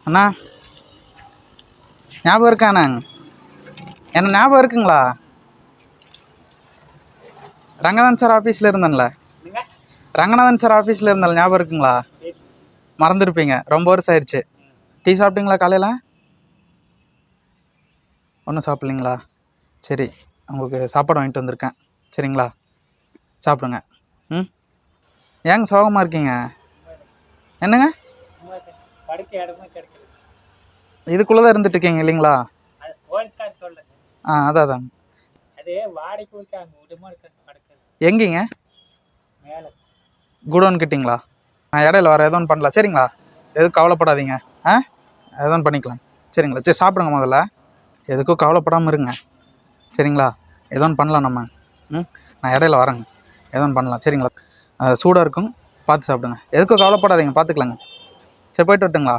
அண்ணா ஞாபகம் இருக்காண்ணா? என்ன ஞாபகம் இருக்குங்களா? ரங்கநாதன் சார் ஆஃபீஸில் இருந்தேன்ல, ரங்கநாதன் சார் ஆஃபீஸில் இருந்தால ஞாபகம் இருக்குங்களா? மறந்துருப்பீங்க, ரொம்ப வருஷம் ஆயிடுச்சு. டீ சாப்பிட்டீங்களா காலையில்? ஒன்றும் சாப்பிட்லிங்களா? சரி, உங்களுக்கு சாப்பாடு வாங்கிட்டு வந்திருக்கேன், சரிங்களா? சாப்பிடுங்க. ம். ஏங்க சோகமாக இருக்கீங்க? என்னங்க இதுக்குள்ளே தான் இருந்துட்டு இருக்கீங்க இல்லைங்களா? அதான் எங்கேங்க? குடோன் கிட்டிங்களா? நான் இடையில வர எதுவும் பண்ணலாம், சரிங்களா? எதுவும் கவலைப்படாதீங்க. எதுவும் பண்ணிக்கலாம், சரிங்களா? சரி சாப்பிடுங்க முதல்ல, எதுக்கும் கவலைப்படாமல் இருங்க, சரிங்களா? எதுவும் பண்ணலாம் நம்ம. நான் இடையில வரேங்க, எதுவும் பண்ணலாம், சரிங்களா? சூடாக இருக்கும், பார்த்து சாப்பிடுங்க, எதுக்கும் கவலைப்படாதீங்க, பார்த்துக்கலாங்க. சரி போய்ட்டு வரட்டுங்களா?